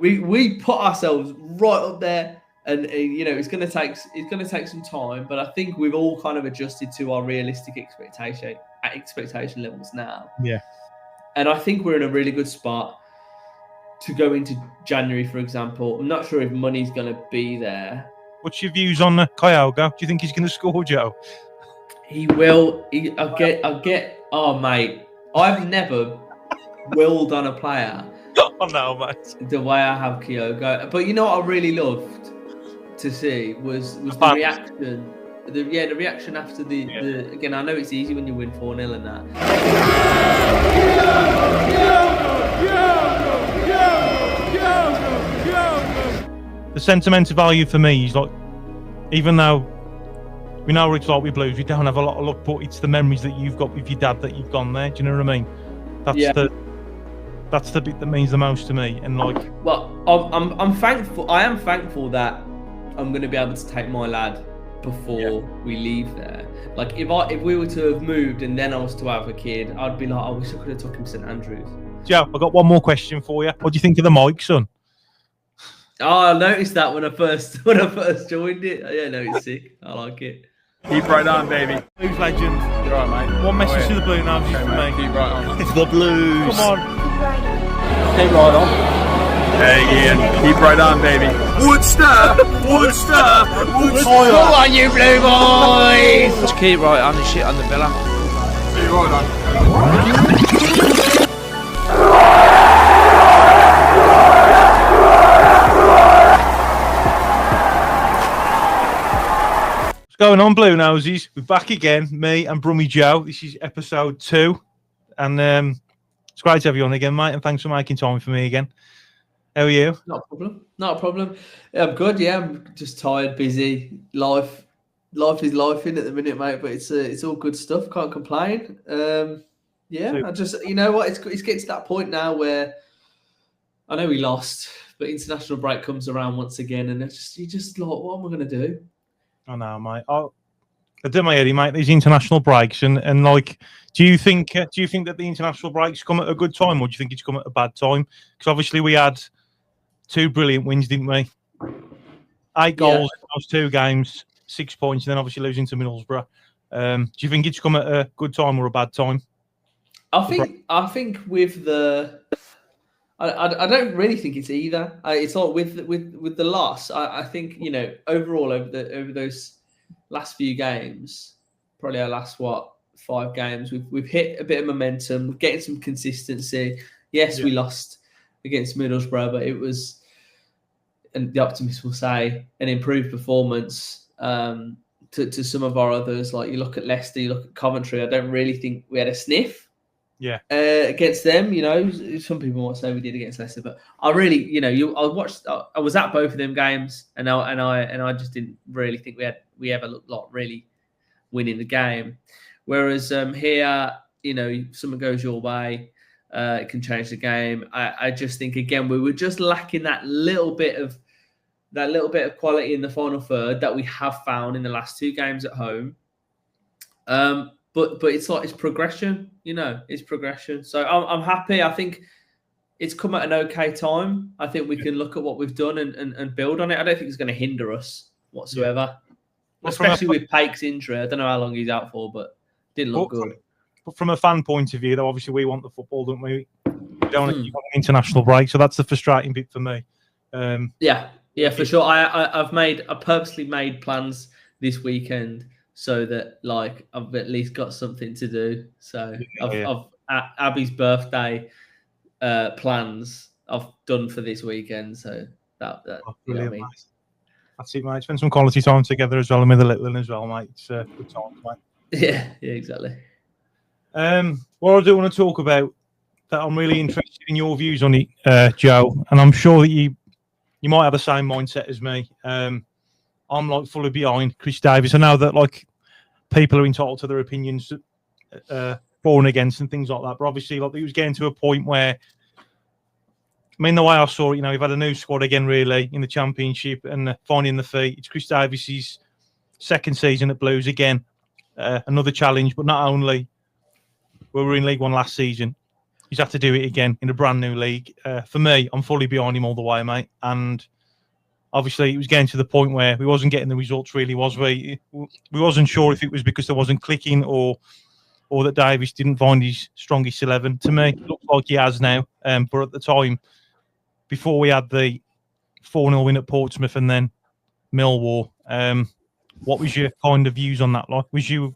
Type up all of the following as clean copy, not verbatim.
we put ourselves right up there, and you know it's going to take some time, but I think we've all kind of adjusted to our realistic expectation levels now. Yeah, and I think we're in a really good spot to go into January, for example. I'm not sure if money's going to be there. What's your views on Kyogo? Do you think he's going to score, Joe? He will. I'll get. Oh, mate, I've never willed on a player. Oh no, mate. The way I have Kyogo, but you know what I really loved to see was the reaction. The reaction after the again. I know it's easy when you win 4-0 and that. The sentimental value for me is like, even though we know what it's like with Blues, we don't have a lot of luck, but it's the memories that you've got with your dad that you've gone there. Do you know what I mean? That's the bit that means the most to me. And like, well, I'm thankful. I am thankful that I'm going to be able to take my lad before we leave there. Like if we were to have moved and then I was to have a kid, I'd be like, I wish I could have took him to St Andrews. Joe, I got one more question for you. What do you think of the mic, son? Oh, I noticed that when I first joined it. Yeah, no, it's sick. I like it. Keep right on, baby. Blues legend. You're all right, mate. One message to the Blue now, just for me. Keep right on. It's the Blues. Come on. Keep right on. Hey, Ian. Keep right on, baby. Woodster! Woodster! Woodster! Come on, you Blue boys! Just keep right on and shit on the villa. Keep right on. What's going on, Blue Nosies? We're back again, me and Brummy Joe. This is episode 2. And it's great to have you on again, mate. And thanks for making time for me again. How are you? Not a problem. Not a problem. Yeah, I'm good. Yeah, I'm just tired, busy. Life is life in at the minute, mate. But it's all good stuff. Can't complain. I just, you know what? It's getting to that point now where I know we lost, but international break comes around once again, and you just like, what am I going to do? I know, mate. I do my head, mate. These international breaks, and like, do you think that the international breaks come at a good time, or do you think it's come at a bad time? Because obviously we had 2 brilliant wins, didn't we? 8 goals in those 2 games, 6 points, and then obviously losing to Middlesbrough. Do you think it's come at a good time or a bad time? I think with the, I don't really think it's either. It's like with the loss. I think, you know, overall over those last few games, probably our last 5 games, we've hit a bit of momentum, we're getting some consistency. Yes, we lost against Middlesbrough, but it was, and the optimists will say, an improved performance to some of our others. Like you look at Leicester, you look at Coventry. I don't really think we had a sniff. Against them, you know, some people might say we did against Leicester, but I really, you know, I was at both of them games, and I just didn't really think we ever looked like really winning the game. Whereas here, you know, something goes your way, it can change the game. I just think again we were just lacking that little bit of quality in the final third that we have found in the last 2 games at home. But it's like it's progression, you know, it's progression. So I'm happy. I think it's come at an okay time. I think we can look at what we've done and build on it. I don't think it's going to hinder us whatsoever, especially with Pake's injury. I don't know how long he's out for, but didn't look good. But from a fan point of view, though, obviously we want the football, don't we? We don't want to keep on an international break, so that's the frustrating bit for me. Yeah, for sure. I purposely made plans this weekend so that like I've at least got something to do. So I've Abby's birthday plans I've done for this weekend. So that you know what I mean? That's it, mate. Spend some quality time together as well, and with the little one as well, mate. It's good time, mate. Yeah, exactly. What I do want to talk about that I'm really interested in your views on it, Joe, and I'm sure that you might have the same mindset as me. I'm like fully behind Chris Davies. I know that like people are entitled to their opinions, for and against and things like that. But obviously, like he was getting to a point where, I mean, the way I saw it, you know, we've had a new squad again, really, in the Championship and finding the feet. It's Chris Davies' 2nd season at Blues again, another challenge. But not only were we in League One last season, he's had to do it again in a brand new league. For me, I'm fully behind him all the way, mate. And obviously, it was getting to the point where we wasn't getting the results, really, was we? We wasn't sure if it was because there wasn't clicking or that Davies didn't find his strongest 11. To me, it looks like he has now. But at the time, before we had the 4-0 win at Portsmouth and then Millwall, what was your kind of views on that? Like, was you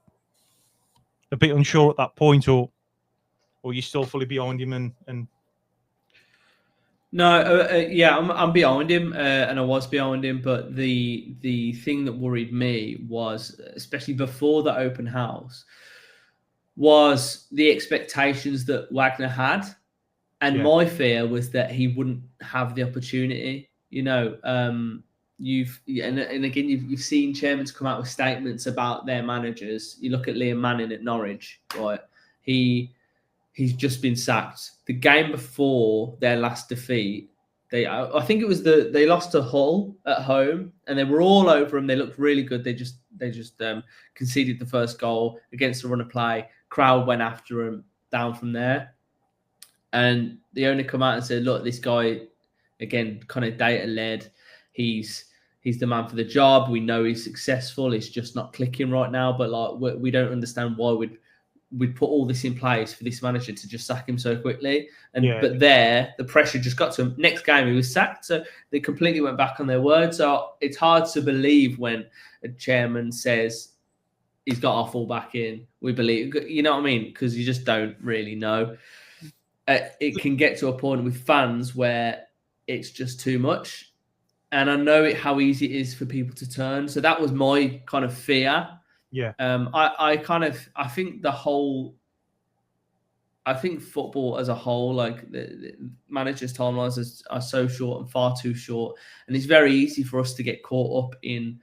a bit unsure at that point, or you still fully behind him? And No, yeah, I'm behind him, and I was behind him. But the thing that worried me was, especially before the open house, was the expectations that Wagner had, and my fear was that he wouldn't have the opportunity. You know, and again, you've seen chairmen come out with statements about their managers. You look at Liam Manning at Norwich, right? He's just been sacked. The game before their last defeat, I think it was they lost to Hull at home, and they were all over him. They looked really good. They just conceded the first goal against the run of play. Crowd went after him down from there, and the owner come out and said, "Look, this guy, again, kind of data led. He's the man for the job. We know he's successful. It's just not clicking right now. But like, we don't understand why we'd put all this in place for this manager to just sack him so quickly." But the pressure just got to him. Next game, he was sacked. So they completely went back on their word. So it's hard to believe when a chairman says he's got our fullback in. We believe, you know what I mean? Because you just don't really know. It can get to a point with fans where it's just too much. And I know how easy it is for people to turn. So that was my kind of fear. Yeah. I think football as a whole, like the managers' timelines are so short and far too short, and it's very easy for us to get caught up in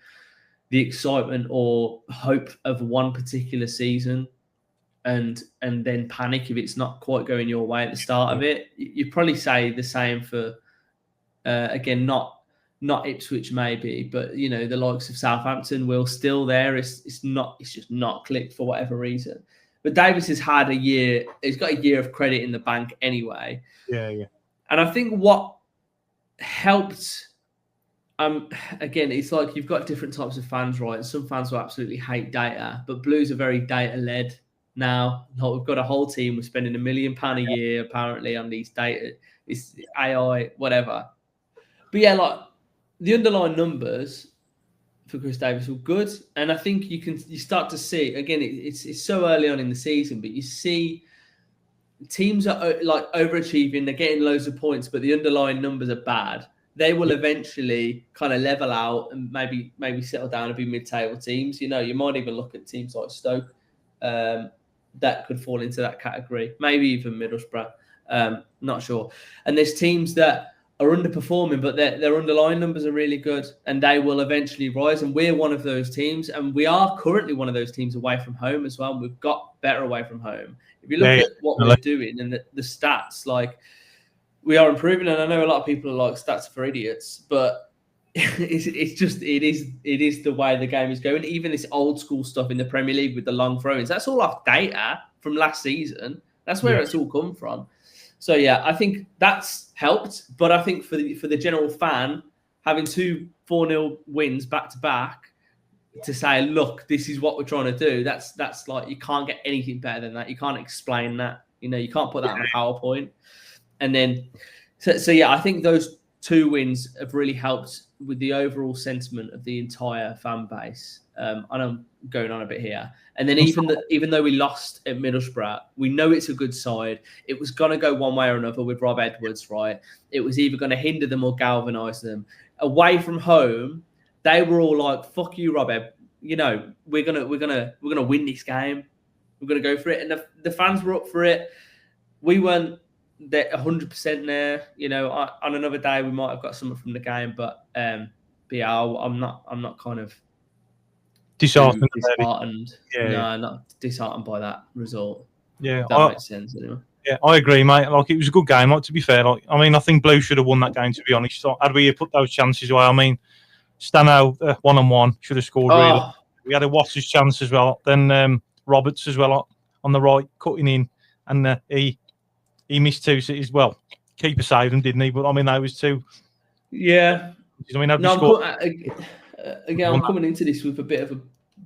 the excitement or hope of one particular season, and then panic if it's not quite going your way at the start of it. You probably say the same for again, not Ipswich maybe, but you know, the likes of Southampton, will still there. It's just not clicked for whatever reason. But Davies has had a year. He's got a year of credit in the bank anyway. Yeah. And I think what helped, again, it's like you've got different types of fans, right? And some fans will absolutely hate data, but Blues are very data led now. We've got a whole team. We're spending £1 million a year apparently on these data. It's AI, whatever. But yeah, like the underlying numbers for Chris Davies were good, and I think you start to see again. It's so early on in the season, but you see teams are like overachieving. They're getting loads of points, but the underlying numbers are bad. They will eventually kind of level out and maybe settle down and be mid-table teams. You know, you might even look at teams like Stoke that could fall into that category. Maybe even Middlesbrough. Not sure. And there's teams that are underperforming, but their underlying numbers are really good, and they will eventually rise. And we're one of those teams, and we are currently one of those teams away from home as well. We've got better away from home. If you look at what we're doing and the stats, like we are improving. And I know a lot of people are like, stats for idiots, but it is the way the game is going. Even this old school stuff in the Premier League with the long throw-ins, that's all off data from last season. That's where it's all come from. So yeah, I think that's helped, but I think for the general fan, having 2 4-0 wins back to back, to say, look, this is what we're trying to do. That's like, you can't get anything better than that. You can't explain that. You know, you can't put that on a PowerPoint. And then, so yeah, I think those 2 wins have really helped with the overall sentiment of the entire fan base. I know I'm going on a bit here. And then even though we lost at Middlesbrough, we know it's a good side. It was going to go one way or another with Rob Edwards, right? It was either going to hinder them or galvanise them. Away from home, they were all like, "Fuck you, Rob Ed. You know, we're gonna win this game. We're gonna go for it." And the fans were up for it. We weren't 100% there. You know, on another day we might have got something from the game, but yeah, I'm not kind of disheartened. Yeah, no, I'm not disheartened by that result. Yeah, that makes sense anyway. Yeah, I agree, mate. Like, it was a good game. Like, to be fair, like, I mean, I think Blue should have won that game. To be honest, so, had we put those chances away, I mean, Stano 1-on-1 should have scored. Really, we had a Watts' chance as well. Then Roberts as well on the right, cutting in, and he he missed two cities. Well, keeper saved them, didn't he? But I mean, that was two. Yeah. I mean, No, again, I'm coming into this with a bit of a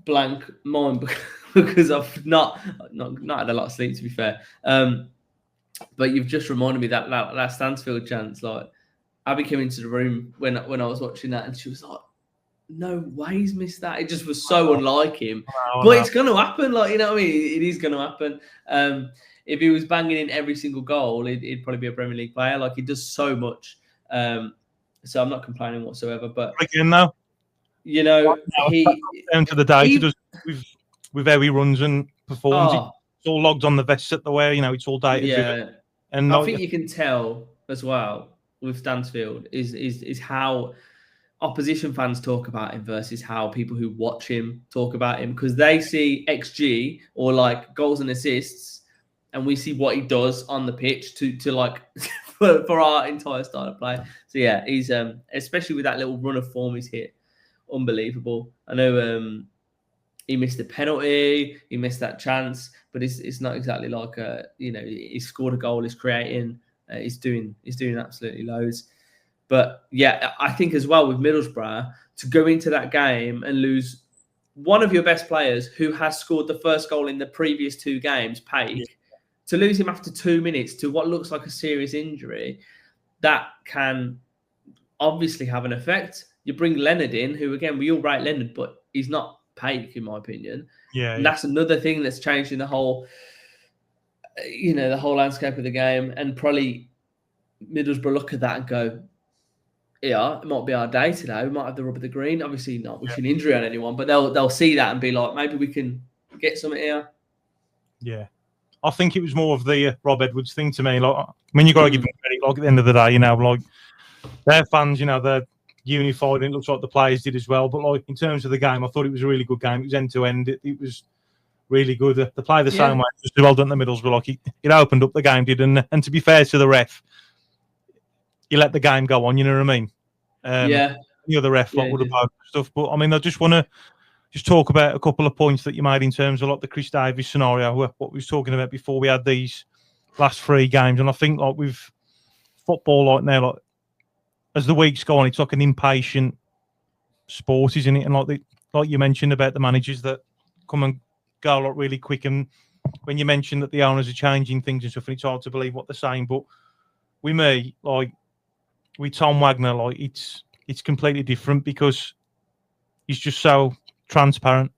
blank mind because I've not had a lot of sleep, to be fair. But you've just reminded me that Stansfield chance. Like, Abby came into the room when I was watching that, and she was like, "No way, he's missed that." It just was so unlike him. But it's going to happen. Like, you know what I mean? It is going to happen. If he was banging in every single goal, he'd probably be a Premier League player. Like, he does so much. So I'm not complaining whatsoever. But again, though, you know, he down to the day he does with how he runs and performs. It's all logged on the vest at the way. You know, it's all data driven. And I think you can tell as well with Stansfield is how opposition fans talk about him versus how people who watch him talk about him, because they see XG or like goals and assists, and we see what he does on the pitch to like for our entire style of play. So yeah, he's especially with that little run of form he's hit, unbelievable. I know he missed a penalty, he missed that chance, but it's not exactly like you know, he scored a goal, he's creating, he's doing absolutely loads. But yeah, I think as well with Middlesbrough, to go into that game and lose one of your best players who has scored the first goal in the previous two games, 𝒃𝒄𝒄𝒆𝒄, to lose him after 2 minutes to what looks like a serious injury, that can obviously have an effect. You bring Leonard in, who again, we all rate Leonard, but he's not 𝒃𝒄𝒄 in my opinion. And that's another thing that's changed in the whole, you know, the whole landscape of the game. And probably Middlesbrough look at that and go, yeah, it might be our day today. We might have the rub of the green. Obviously, not wishing injury on anyone, but they'll see that and be like, maybe we can get something here. Yeah, I think it was more of the Rob Edwards thing to me. Like, I mean, you got to give them credit. Like at the end of the day, you know, like their fans, you know, they're unified, and it looks like the players did as well. But like in terms of the game, I thought it was a really good game. It was end to end. It was really good. They played the same way. Just well done in the Middlesbrough. Like it opened up the game, did, and to be fair to the ref, you let the game go on, you know what I mean? The other ref would have had stuff. But I mean, I just want to talk about a couple of points that you made in terms of like the Chris Davies scenario, what we was talking about before we had these last 3 games. And I think like with football like now, like as the weeks go on, it's like an impatient sport, isn't it? And like you mentioned about the managers that come and go like really quick. And when you mentioned that the owners are changing things and stuff, and it's hard to believe what they're saying. But with me, like with Tom Wagner, like it's completely different because he's just so transparent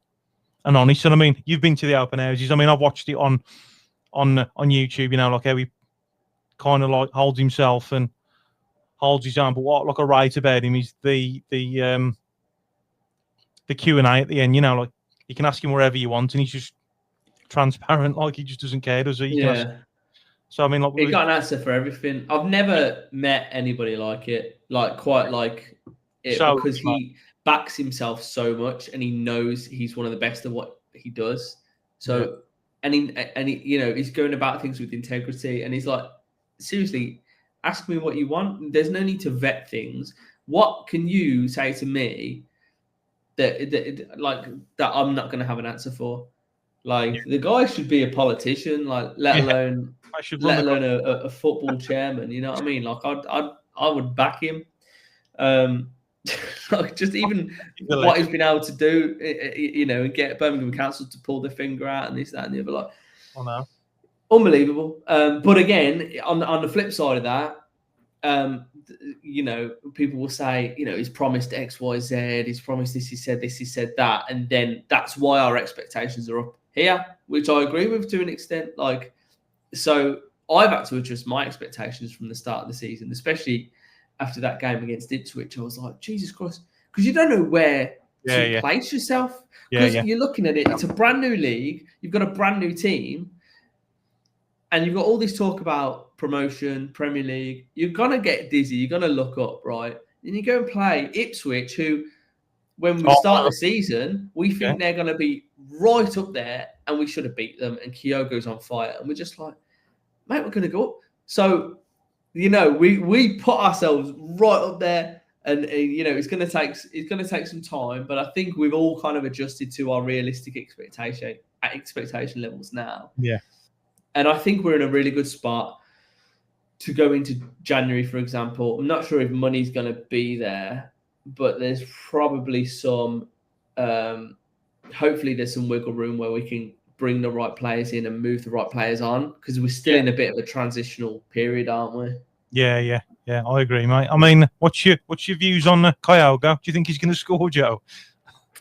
and honest. And I mean, you've been to the open houses. I mean, I've watched it on YouTube. You know, like how he kind of like holds himself and holds his own. But what like I write about him is the Q&A at the end. You know, like you can ask him wherever you want, and he's just transparent. Like he just doesn't care, does he? Yeah. So I mean, like he got an answer for everything. I've never met anybody like it, like quite like it, because he backs himself so much, and he knows he's one of the best at what he does. So, and he, you know, he's going about things with integrity, and he's like, seriously, ask me what you want. There's no need to vet things. What can you say to me that I'm not going to have an answer for? Like the guy should be a politician, like let alone a football chairman. You know what I mean? Like I would back him. Like just even what he's been able to do, you know, and get Birmingham Council to pull their finger out and this, that, and the other. Like, oh no, unbelievable. But again, on the flip side of that, you know, people will say, you know, he's promised X, Y, Z, he's promised this, he said this, he said that, and then that's why our expectations are up here, which I agree with to an extent. Like, so I've had to adjust my expectations from the start of the season, especially after that game against Ipswich. I was like, Jesus Christ, because you don't know where to place yourself. Because you're looking at it, it's a brand new league, you've got a brand new team, and you've got all this talk about promotion, Premier League. You're going to get dizzy. You're going to look up, right? And you go and play Ipswich, who, when we start the season, we think they're going to be right up there, and we should have beat them, and Kyogo's on fire. And we're just like, mate, we're going to go up. So, you know, we put ourselves right up there, and you know, it's going to take some time, but I think we've all kind of adjusted to our realistic expectation levels now. Yeah. And I think we're in a really good spot. to go into January, for example. I'm not sure if money's going to be there, but there's probably some. Hopefully, there's some wiggle room where we can bring the right players in and move the right players on, because we're still in a bit of a transitional period, aren't we? Yeah. I agree, mate. I mean, what's your views on Kyogo? Do you think he's going to score, Joe?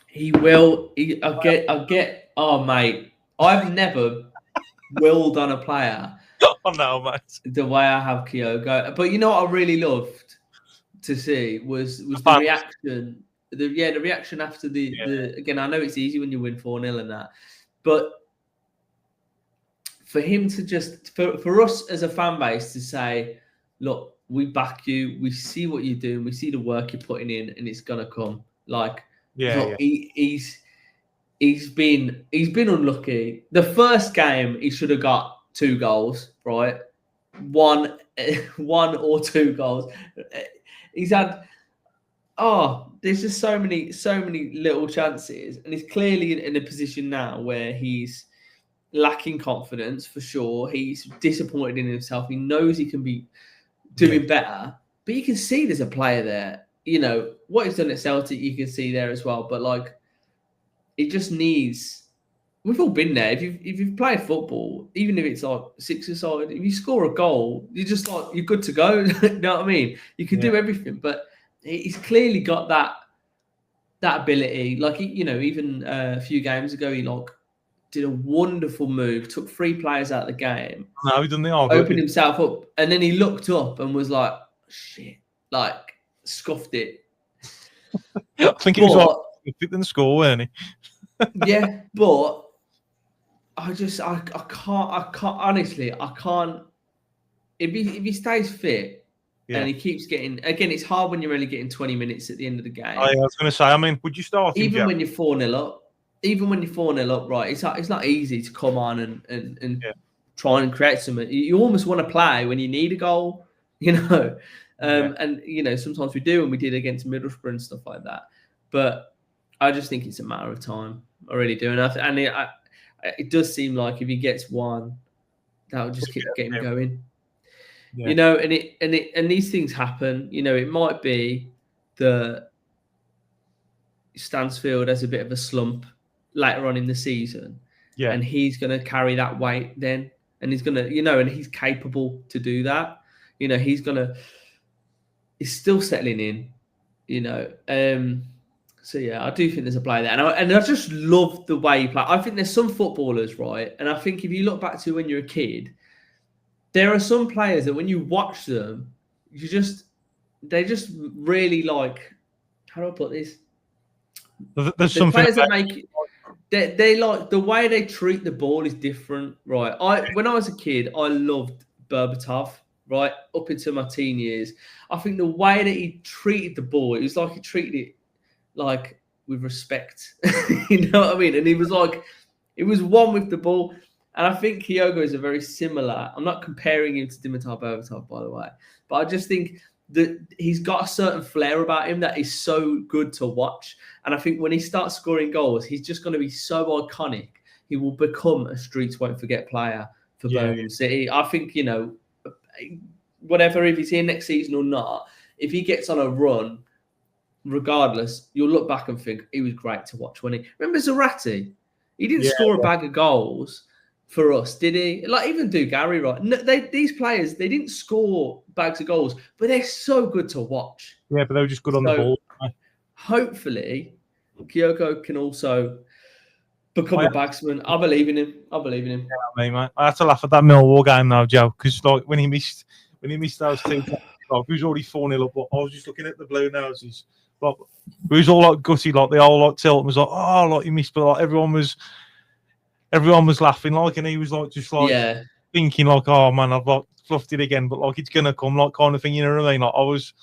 He will. I'll get. Oh, mate, I've never willed on a player. Oh no, mate. The way I have Kyogo, but you know what I really loved to see was the reaction. The reaction after the again. I know it's easy when you win 4-0 and that, but for him to just for us as a fan base to say, look, we back you, we see what you're doing, we see the work you're putting in, and it's gonna come. Like, look, he's been unlucky. The first game he should have got 2 goals, right? One or 2 goals. He's had there's just so many little chances, and he's clearly in a position now where he's lacking confidence for sure. He's disappointed in himself. He knows he can be doing better, but you can see there's a player there. You know what he's done at Celtic, you can see there as well. But like, it just needs. We've all been there. If you've played football, even if it's like 6-a-side, if you score a goal, you're just like, you're good to go. You know what I mean? You can do everything, but he's clearly got that ability. Like, you know, even a few games ago, he like did a wonderful move, took 3 players out of the game. No, he done the opened himself up, and then he looked up and was like, shit, like scuffed it. I think he was like, he didn't score, weren't he? Yeah, but I can't honestly, I can't. If he stays fit and he keeps getting, again, it's hard when you're only getting 20 minutes at the end of the game. I was going to say, I mean, would you start him, even when you're 4-0 up? Even when you're 4-0 up, right? It's not easy to come on and try and create something. You almost want to play when you need a goal, you know. And you know, sometimes we do, and we did against Middlesbrough and stuff like that. But I just think it's a matter of time. I really do, and it does seem like if he gets one, that will just keep getting him going. Yeah. You know, and these things happen. You know, it might be the Stansfield has a bit of a slump later on in the season, and he's going to carry that weight then, and he's going to, you know, and he's capable to do that. You know, he's still settling in. You know, so yeah, I do think there's a player there, and I just love the way he plays. I think there's some footballers, right? And I think if you look back to when you're a kid, there are some players that when you watch them, they just really like. How do I put this? There's some players that make. They like the way they treat the ball is different, right? When I was a kid, I loved Berbatov, right, up into my teen years. I think the way that he treated the ball, it was like he treated it like with respect. You know what I mean? And he was like, it was one with the ball. And I think Kyogo is a very similar. I'm not comparing him to Dimitar Berbatov, by the way, but I just think that he's got a certain flair about him that is so good to watch. And I think when he starts scoring goals, he's just going to be so iconic. He will become a streets won't forget player for Birmingham City. I think, you know, whatever, if he's here next season or not, if he gets on a run, regardless, you'll look back and think he was great to watch when he. Remember Zarate? He didn't score a bag of goals for us, did he? Like even Gary, right? No, these players, they didn't score bags of goals, but they're so good to watch. Yeah, but they were just good on the ball. Hopefully, Kyogo can also become a bagsman. I believe in him. Yeah, mate. I had to laugh at that Millwall game now, Joe, because like when he missed those 2, he was already 4-0 up. But I was just looking at the Blue Noses. Like, it was all like gutty, like the whole like tilt was like, oh, like he missed, but like everyone was laughing, like, and he was like just like thinking like, oh man, I've like fluffed it again, but like it's gonna come, like kind of thing, you know what I mean? Like I was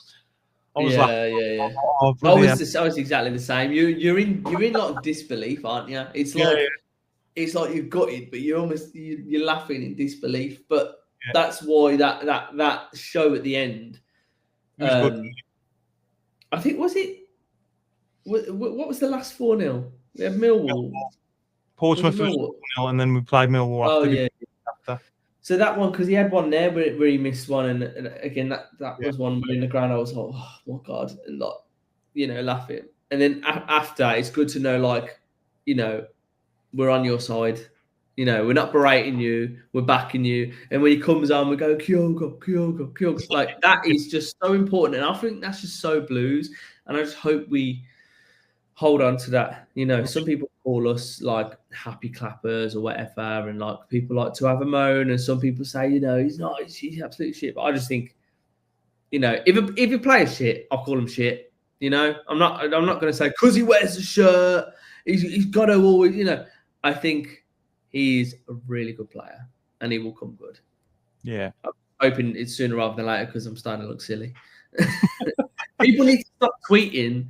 laughing. Yeah. Oh, I was exactly the same. You're in like disbelief, aren't you? It's like it's like you've got it, but you're laughing in disbelief. But that's why that show at the end. I think what was the last 4-0? We had Millwall. Portsmouth was 4-0, and then we played Millwall after. So that one, because he had one there where he missed one, and again that was one where in the ground I was like, oh my god, and like, you know, laughing. And then after, it's good to know, like, you know, we're on your side. You know, we're not berating you, we're backing you. And when he comes on, we go, Kyogo, Kyogo, Kyogo. Like, that is just so important. And I think that's just so Blues. And I just hope we hold on to that. You know, some people call us like happy clappers or whatever. And like people like to have a moan. And some people say, you know, he's not, he's absolute shit. But I just think, you know, if a player's shit, I'll call him shit. You know, I'm not going to say, because he wears a shirt, he's got to always, you know. I think he's a really good player, and he will come good. Yeah. I'm hoping it's sooner rather than later because I'm starting to look silly. People need to stop tweeting,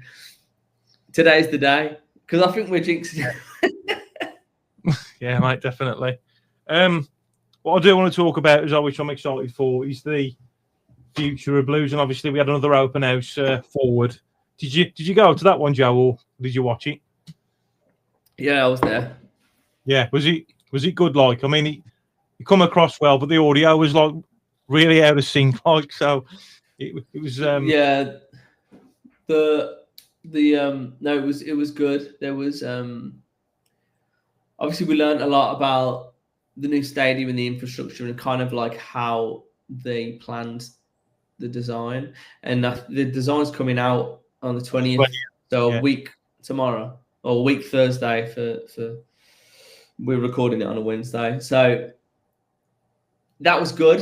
today's the day, because I think we're jinxing it. Yeah, mate, definitely. What I do want to talk about, which I'm excited for, is the future of Blues. And obviously, we had another open house forward. Did you go to that one, Joe, or did you watch it? Yeah, I was there. Yeah, was it good? Like, I mean, he come across well, but the audio was like really out of sync. Like, so it was. Yeah, no, it was good. There was obviously we learned a lot about the new stadium and the infrastructure and kind of like how they planned the design, and the design's coming out on the 20th, so a week tomorrow or a week Thursday for. We're recording it on a Wednesday, so that was good.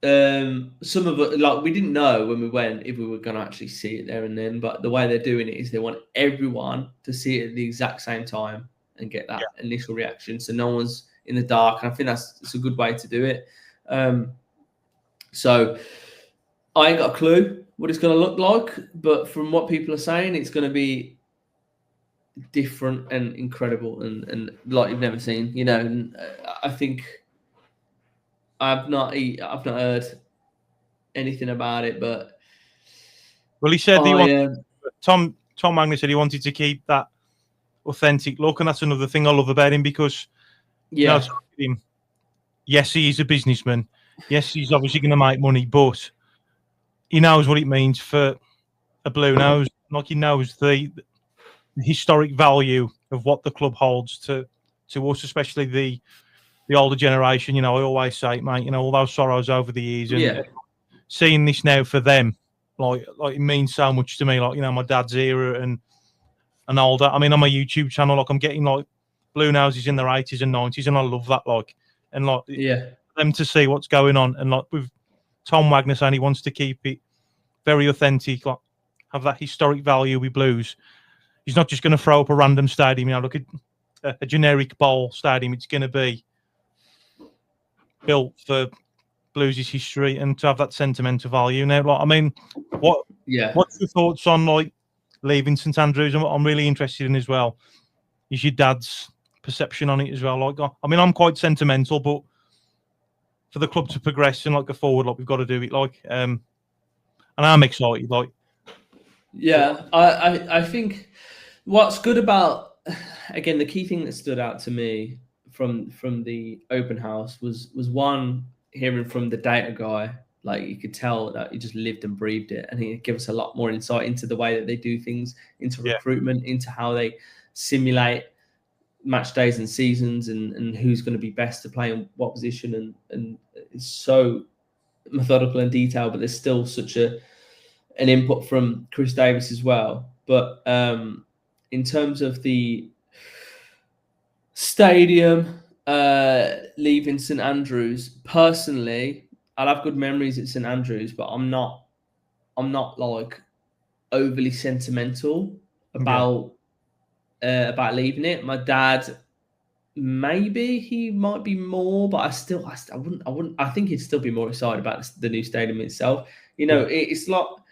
Some of it, like, we didn't know when we went if we were going to actually see it there and then, but the way they're doing it is they want everyone to see it at the exact same time and get that initial reaction, so no one's in the dark. And I think it's a good way to do it. So I ain't got a clue what it's going to look like, but from what people are saying, it's going to be different and incredible and like you've never seen, you know. And I think I've not heard anything about it, but well, he said Tom Magner said he wanted to keep that authentic look, and that's another thing I love about him, because you know, yes, he is a businessman, yes, he's obviously going to make money, but he knows what it means for a Blue Nose. Like, he knows the historic value of what the club holds to us, especially the older generation. You know, I always say, mate, you know, all those sorrows over the years, and seeing this now for them, like it means so much to me. Like, you know, my dad's era and older. I mean, on my YouTube channel, like, I'm getting like Blue Noses in their 80s and 90s, and I love that. Like, and like, them to see what's going on, and like with Tom Wagner saying he wants to keep it very authentic, like have that historic value with Blues. He's not just going to throw up a random stadium. You know, look at a generic bowl stadium. It's going to be built for Blues' history and to have that sentimental value. Now, like, I mean, what's your thoughts on like leaving St Andrews? And what I'm really interested in as well is your dad's perception on it as well. Like, I mean, I'm quite sentimental, but for the club to progress and like go forward, like, we've got to do it. Like, and I'm excited. Like, yeah, I think. What's good about, again, the key thing that stood out to me from the open house was one, hearing from the data guy. Like, you could tell that he just lived and breathed it, and he gave us a lot more insight into the way that they do things, into recruitment, into how they simulate match days and seasons, and who's going to be best to play in what position, and it's so methodical and detailed. But there's still such an input from Chris Davies as well. But in terms of the stadium, leaving St Andrews, personally, I'll have good memories at St Andrews, but I'm not like overly sentimental about leaving it. My dad, maybe he might be more, but I wouldn't. I think he'd still be more excited about the new stadium itself. You know, it's not.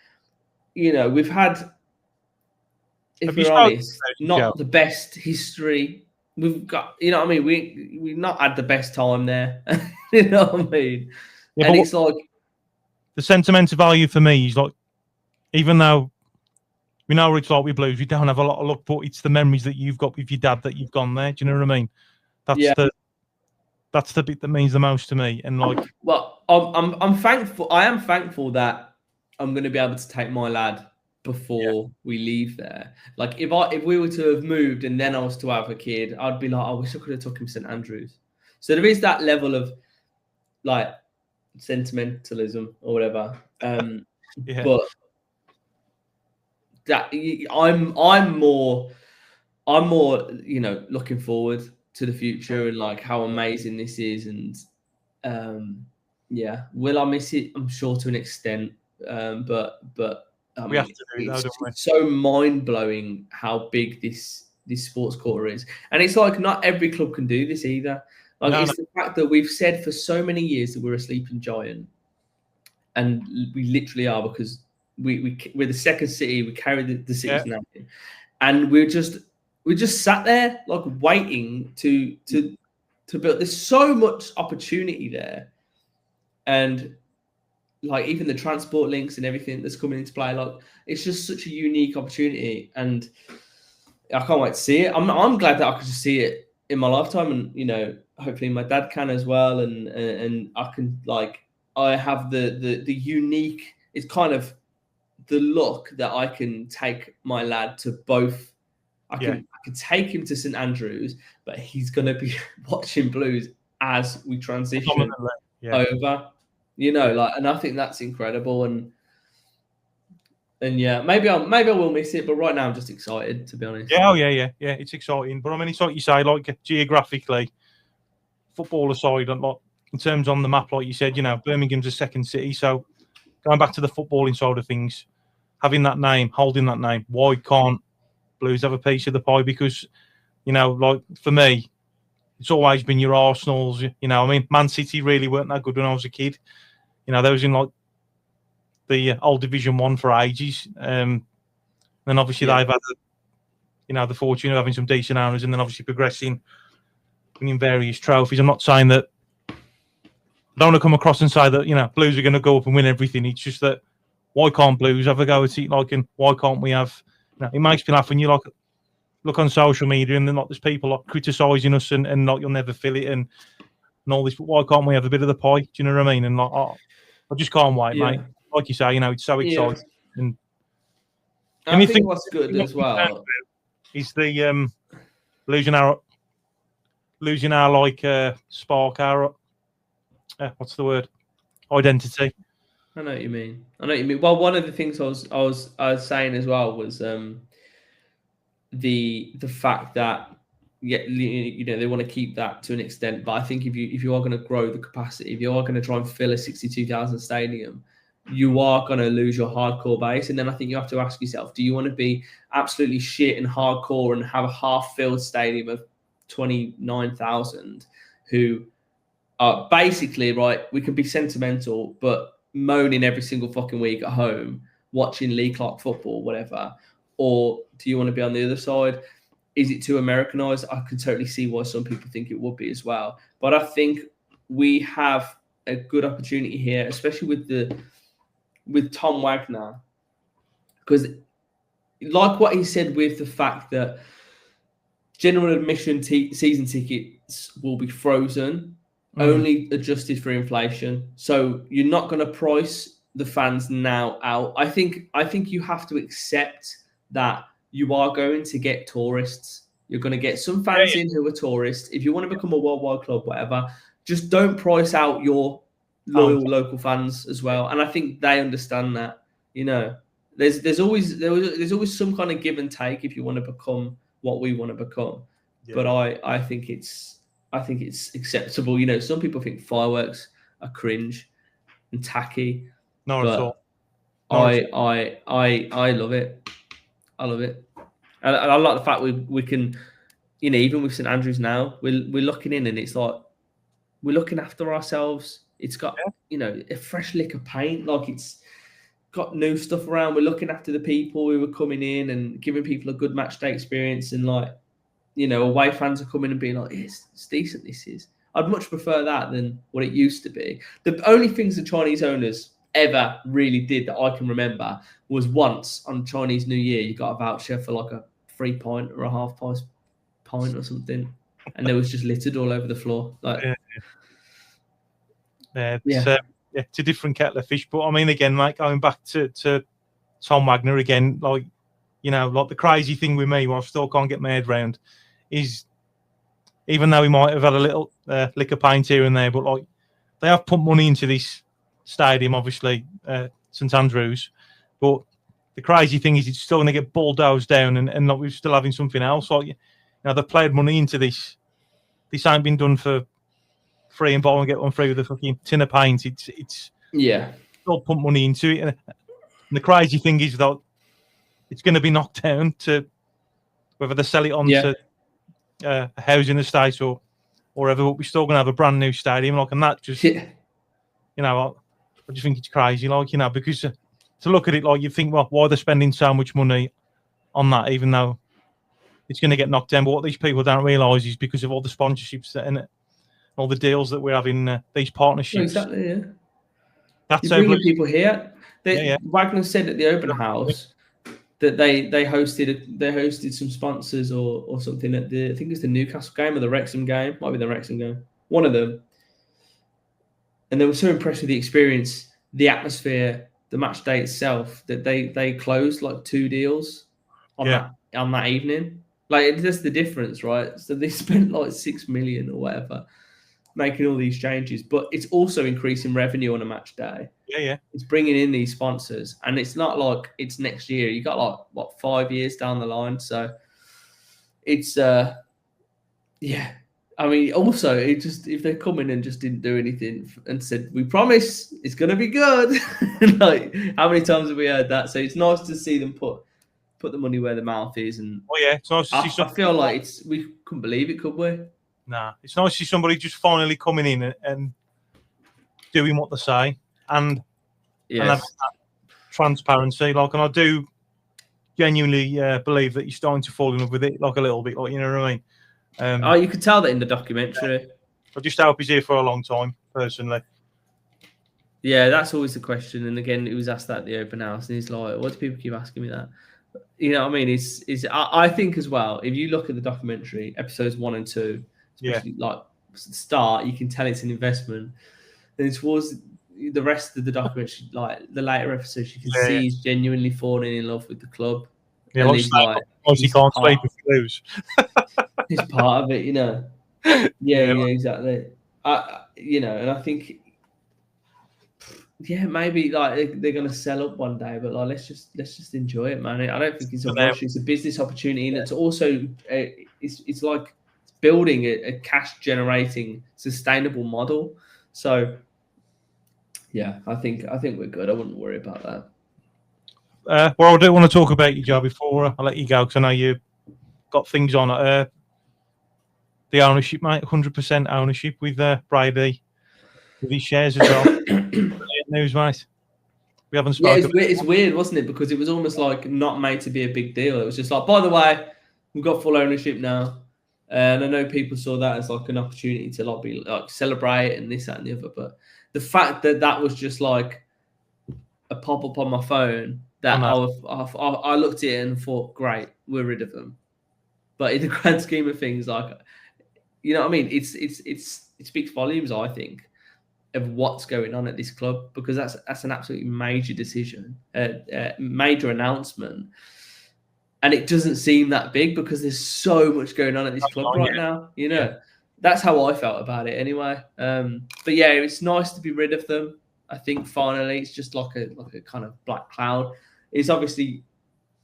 You know, we've had, if we're honest, not the best history. We've got, you know what I mean? We've not had the best time there. You know what I mean? Yeah, and it's like the sentimental value for me is like, even though we know it's like with Blues, we don't have a lot of luck, but it's the memories that you've got with your dad that you've gone there. Do you know what I mean? That's That's the bit that means the most to me. And like, well, I'm thankful. I am thankful that I'm going to be able to take my lad before we leave there. Like if we were to have moved and then I was to have a kid, I'd be like, I wish I could have took him to St Andrews. So there is that level of like sentimentalism or whatever. But that I'm more, you know, looking forward to the future and like how amazing this is. And yeah, will I miss it? I'm sure to an extent. But I mean, we have to do that, don't we? it's so mind blowing how big this sports quarter is, and it's like not every club can do this either. Like it's the fact that we've said for so many years that we're a sleeping giant, and we literally are, because we're the second city. We carry the city's name, and we just sat there like waiting to build. There's so much opportunity there, and like even the transport links and everything that's coming into play, like it's just such a unique opportunity, and I can't wait to see it. I'm glad that I could just see it in my lifetime, and you know, hopefully my dad can as well, and I can, like, I have the unique, it's kind of the look that I can take my lad to both. I can take him to St Andrews, but he's going to be watching Blues as we transition over, you know, like, and I think that's incredible. And yeah, maybe I will miss it, but right now I'm just excited, to be honest. Yeah, yeah, it's exciting. But I mean, it's like you say, like geographically, football aside, and like in terms on the map, like you said, you know, Birmingham's a second city. So going back to the footballing side of things, having that name, holding that name, why can't Blues have a piece of the pie? Because, you know, like for me, it's always been your Arsenals. You know, I mean, Man City really weren't that good when I was a kid. You know, they was in like the old Division 1 for ages. Then obviously they've had, the fortune of having some decent owners, and then obviously progressing, winning various trophies. I'm not saying that, I don't want to come across and say that, you know, Blues are going to go up and win everything. It's just that, why can't Blues have a go at it? Like, and why can't we have, you know, it makes me laugh when you like look on social media and then like there's people like criticising us and like you'll never fill it and all this, but why can't we have a bit of the pie? Do you know what I mean? And like, I just can't wait, mate. Like you say, you know, it's so exciting. And I think what's good as well is the losing our like spark, our what's the word? Identity. I know what you mean. Well, one of the things I was saying as well was the fact that you know, they want to keep that to an extent, but I think if you are going to grow the capacity, if you are going to try and fill a 62,000 stadium, you are going to lose your hardcore base. And then I think you have to ask yourself, do you want to be absolutely shit and hardcore and have a half-filled stadium of 29,000 who are basically, right, we can be sentimental, but moaning every single fucking week at home, watching Lee Clark football, whatever? Or do you want to be on the other side? Is it too Americanized? I can totally see why some people think it would be as well. But I think we have a good opportunity here, especially with Tom Wagner, because like what he said with the fact that general admission season tickets will be frozen, only adjusted for inflation. So you're not going to price the fans now out. I think you have to accept that you are going to get tourists. You're going to get some fans in who are tourists. If you want to become a worldwide club, whatever, just don't price out your loyal local fans as well. And I think they understand that. You know, there's always some kind of give and take if you want to become what we want to become. Yeah. But I think it's acceptable. You know, some people think fireworks are cringe and tacky. No, at all. I love it. I love it. And I like the fact we can, you know, even with St Andrews now, we're looking in and it's like we're looking after ourselves. It's got, you know, a fresh lick of paint. Like it's got new stuff around. We're looking after the people who are coming in and giving people a good match day experience. And like, you know, away fans are coming and being like, it's decent, this is. I'd much prefer that than what it used to be. The only things the Chinese owners ever really did that I can remember was once on Chinese New Year, you got a voucher for like a free pint or a half price pint or something. and there was just littered all over the floor. Like, it's a different kettle of fish. But I mean, again, like going back to Tom Wagner again, like, you know, like the crazy thing with me, what I still can't get my head around, is even though we might have had a little lick of paint here and there, but like they have put money into this stadium, obviously, St Andrews. But the crazy thing is, it's still going to get bulldozed down, and like we're still having something else. Like, you know, they've played money into this. This ain't been done for free and buy and get one free with a fucking tin of paint. It's still put money into it. And the crazy thing is that it's going to be knocked down to whether they sell it on to a housing estate or whatever. But we're still going to have a brand new stadium, like, and that just, you know, I just think it's crazy, like, you know, because to look at it, like, you think, well, why they're spending so much money on that, even though it's going to get knocked down. But what these people don't realise is because of all the sponsorships that in it, all the deals that we're having, these partnerships. Exactly, yeah. That's You're bringing people here. Wagner said at the open house that they hosted some sponsors or something at I think it's the Newcastle game or the Wrexham game. Might be the Wrexham game. One of them. And they were so impressed with the experience, the atmosphere, the match day itself, that they closed like 2 deals on that evening. Like, that's the difference, right? So they spent like 6 million or whatever making all these changes, but it's also increasing revenue on a match day. It's bringing in these sponsors, and it's not like it's next year. You got like what, 5 years down the line, so it's I mean, also, it just, if they come in and just didn't do anything and said, we promise it's going to be good. Like, how many times have we heard that? So it's nice to see them put the money where the mouth is. And it's nice to see I feel like we couldn't believe it, could we? Nah, it's nice to see somebody just finally coming in and doing what they say and have transparency. Like, and I do genuinely believe that you're starting to fall in love with it, like, a little bit, like, you know what I mean? You could tell that in the documentary. I just hope he's here for a long time, personally. Yeah, that's always the question. And again, it was asked that at the open house, and he's like, "Why do people keep asking me that?" You know what I mean? I think as well, if you look at the documentary, episodes 1 and 2, especially like start, you can tell it's an investment. Then towards the rest of the documentary, like the later episodes, you can see he's genuinely falling in love with the club. Yeah, like, he can't sleep if he lose. He's part of it, you know. Yeah, exactly. You know, and I think, maybe like they're gonna sell up one day, but like let's just enjoy it, man. I don't think it's a rush. It's a business opportunity, and it's also it's like building a cash generating sustainable model. So yeah, I think we're good. I wouldn't worry about that. Well, I do want to talk about you, Joe, before I let you go, because I know you've got things on the ownership, mate. 100% ownership with Brady, with his shares as well. News, mate. We haven't spoken. Yeah, it's weird, wasn't it? Because it was almost like not made to be a big deal. It was just like, by the way, we've got full ownership now. And I know people saw that as like an opportunity to like be like celebrate and this, that, and the other. But the fact that was just like a pop up on my phone, that I looked at it and thought, great, we're rid of them. But in the grand scheme of things, like, you know what I mean? It speaks volumes, I think, of what's going on at this club, because that's an absolutely major decision, major announcement. And it doesn't seem that big because there's so much going on at this club right now. You know, that's how I felt about it anyway. But yeah, it's nice to be rid of them. I think finally it's just like a kind of black cloud. It's obviously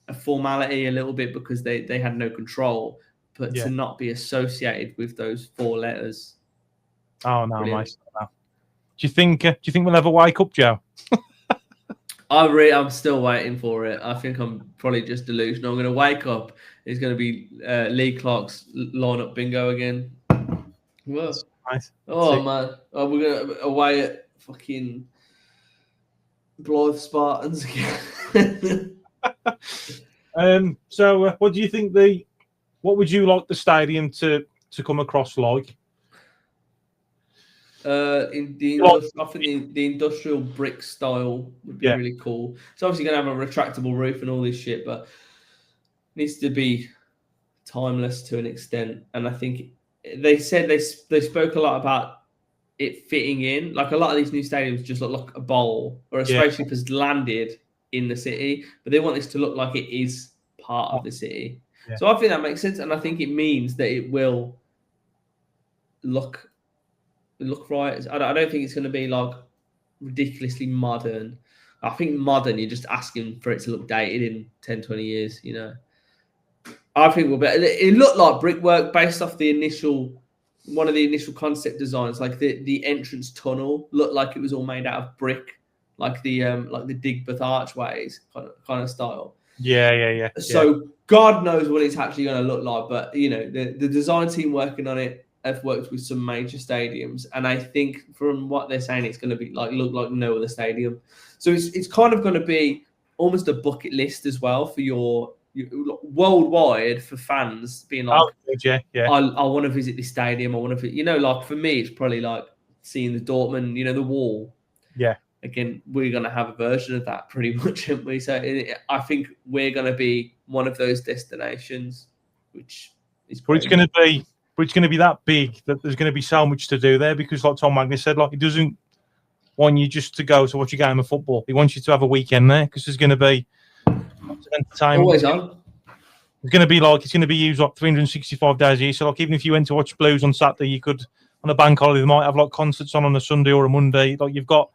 a formality a little bit because they had no control, but to not be associated with those 4 letters. Oh no, mate. No. Do you think we'll ever wake up, Joe? I'm still waiting for it. I think I'm probably just delusional. I'm going to wake up. It's going to be Lee Clark's line-up bingo again. Whoa. Nice. Oh, man. Oh, we're going to away at fucking Blythe Spartans again. So what do you think what would you like the stadium to come across like? In the industrial brick style would be really cool. It's obviously going to have a retractable roof and all this shit, but it needs to be timeless to an extent. And I think they said they spoke a lot about it fitting in. Like a lot of these new stadiums just look like a bowl, or a spaceship has landed in the city, but they want this to look like it is part of the city. Yeah. So I think that makes sense, and I think it means that it will look right. I don't think it's going to be like ridiculously modern. I think modern, you're just asking for it to look dated in 10, 20 years, you know. I think we'll be. It looked like brickwork based off one of the initial concept designs. Like the entrance tunnel looked like it was all made out of brick, like the Digbeth archways kind of style. Yeah. So God knows what it's actually going to look like, but you know, the design team working on it have worked with some major stadiums, and I think from what they're saying, it's going to be look like no other stadium. So it's kind of going to be almost a bucket list as well for your worldwide, for fans being like, I want to visit this stadium. I want to, you know, like for me, it's probably like seeing the Dortmund, you know, the wall. Yeah. Again, we're going to have a version of that pretty much, aren't we? So I think we're going to be one of those destinations, which is. But it's going to be that big that there's going to be so much to do there, because, like Tom Magnus said, like he doesn't want you just to go to watch a game of football. He wants you to have a weekend there, because there's going to be entertainment. Always on. It's going to be used like 365 days a year. So like even if you went to watch Blues on Saturday, you could on a bank holiday they might have like concerts on a Sunday or a Monday. Like you've got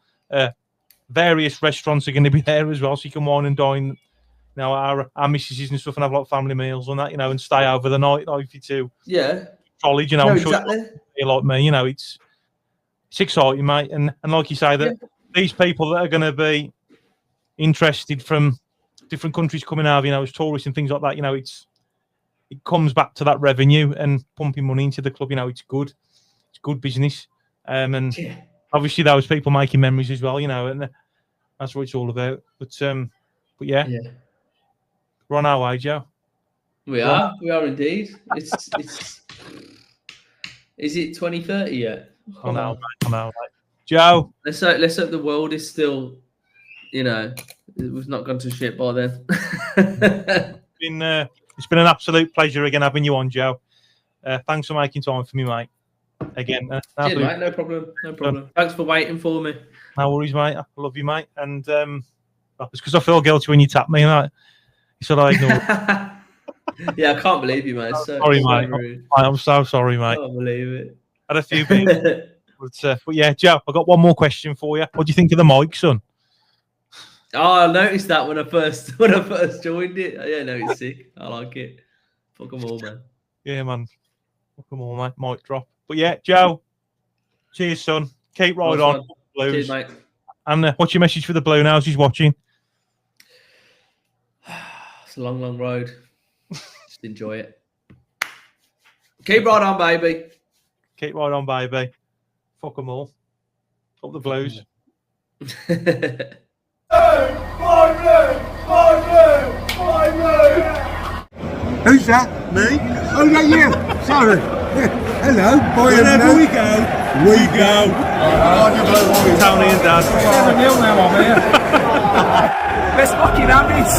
various restaurants are going to be there as well, so you can wine and dine. You know, our missuses and stuff, and have like family meals and that, you know, and stay over the night, like if you college, you know, no, I'm exactly. sure you're like me, you know, it's exciting, mate, and like you say that these people that are going to be interested from different countries coming out, you know, as tourists and things like that, you know, it comes back to that revenue and pumping money into the club. You know, it's good business, and obviously those people making memories as well, you know, and that's what it's all about. But yeah. We're on our way, Joe. We are indeed. It's is it 2030 yet? I know, mate. Joe. Let's hope the world is still, you know, we've not gone to shit by then. It's been an absolute pleasure again having you on, Joe. Thanks for making time for me, mate. Again, cheers, mate. No problem. Thanks for waiting for me. No worries, mate. I love you, mate. And it's because I feel guilty when you tap me, mate. You said I ignored. Yeah, I can't believe you, mate. Sorry, mate. I'm so sorry, mate. I can't believe it. Had a few bits. But yeah, Joe, I got one more question for you. What do you think of the mic, son? Oh, I noticed that when I first joined it. Yeah, no, it's sick. I like it. Fuck them all, man. Yeah, man. Fuck them all, mate. Mic drop. But yeah, Joe. Cheers, son. Keep right on. Blues. Cheers, mate. And what's your message for the Blue Nows who's watching? It's a long, long road. Just enjoy it. Keep right on, baby. Keep right on, baby. Fuck them all. Up the Blues. Who's that? Me? Oh, yeah, you. Sorry. Hello. Wherever we go. Tony and Dad. 7-0 now, I'm here. Let's fucking have this.